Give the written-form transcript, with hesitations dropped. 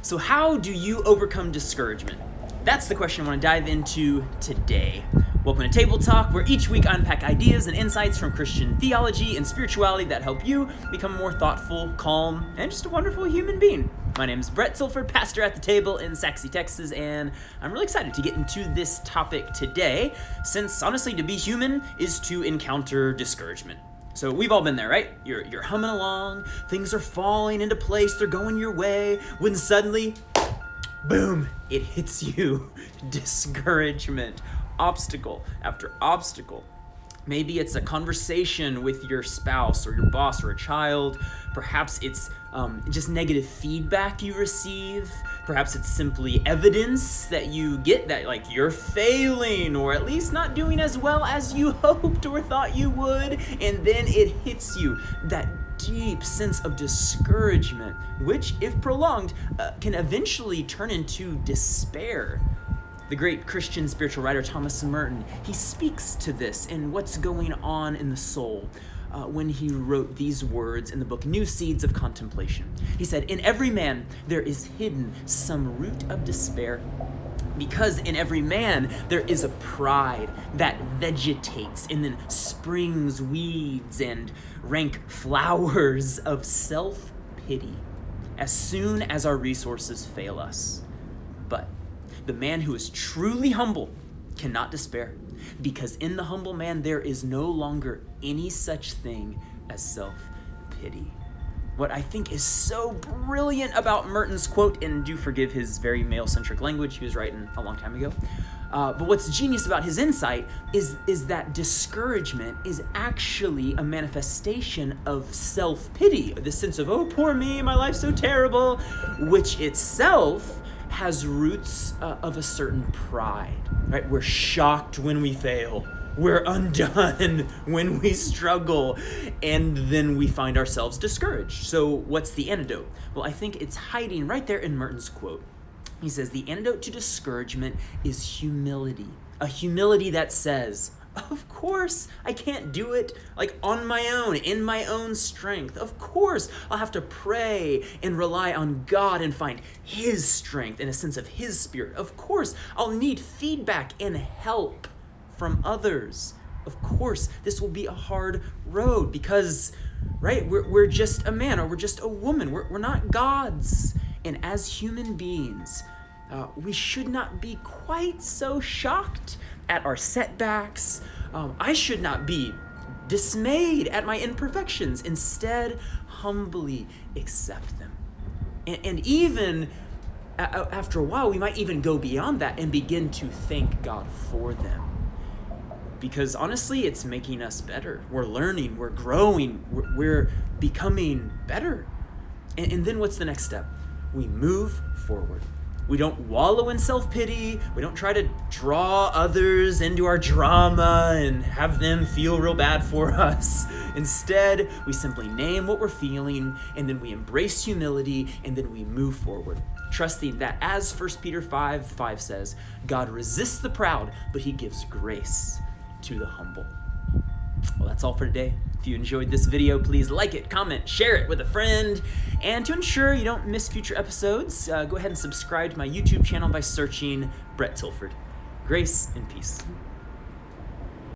So how do you overcome discouragement? That's the question I want to dive into today. Welcome to Table Talk, where each week I unpack ideas and insights from Christian theology and spirituality that help you become a more thoughtful, calm, and just a wonderful human being. My name is Brett Tilford, pastor at the table in Sachse, Texas, and I'm really excited to get into this topic today, since honestly, to be human is to encounter discouragement. So we've all been there, right? You're humming along, things are falling into place, they're going your way, when suddenly, boom, it hits you. Discouragement, obstacle after obstacle. Maybe it's a conversation with your spouse or your boss or a child. Perhaps it's just negative feedback you receive. Perhaps it's simply evidence that you get that like you're failing or at least not doing as well as you hoped or thought you would. And then it hits you, that deep sense of discouragement, which if prolonged can eventually turn into despair. The great Christian spiritual writer Thomas Merton, he speaks to this and what's going on in the soul when he wrote these words in the book New Seeds of Contemplation. He said, "In every man there is hidden some root of despair, because in every man there is a pride that vegetates and then springs weeds and rank flowers of self-pity as soon as our resources fail us. But the man who is truly humble cannot despair, because in the humble man there is no longer any such thing as self-pity." What I think is so brilliant about Merton's quote, and do forgive his very male-centric language, he was writing a long time ago, but what's genius about his insight is that discouragement is actually a manifestation of self-pity, the sense of, oh, poor me, my life's so terrible, which itself has roots of a certain pride, right? We're shocked when we fail. We're undone when we struggle, and then we find ourselves discouraged. So what's the antidote? Well, I think it's hiding right there in Merton's quote. He says, the antidote to discouragement is humility. A humility that says, of course, I can't do it like on my own, in my own strength. Of course, I'll have to pray and rely on God and find His strength and a sense of His Spirit. Of course, I'll need feedback and help from others. Of course, this will be a hard road because, right, we're just a man or we're just a woman. We're not gods. And as human beings, we should not be quite so shocked at our setbacks. I should not be dismayed at my imperfections. Instead, humbly accept them. And even after a while, we might even go beyond that and begin to thank God for them. Because honestly, it's making us better. We're learning, we're growing, we're becoming better. And then what's the next step? We move forward. We don't wallow in self-pity. We don't try to draw others into our drama and have them feel real bad for us. Instead, we simply name what we're feeling, and then we embrace humility, and then we move forward, trusting that as 1 Peter 5:5 says, God resists the proud, but He gives grace to the humble. Well, that's all for today. If you enjoyed this video, please like it, comment, share it with a friend. And to ensure you don't miss future episodes, go ahead and subscribe to my YouTube channel by searching Brett Tilford. Grace and peace.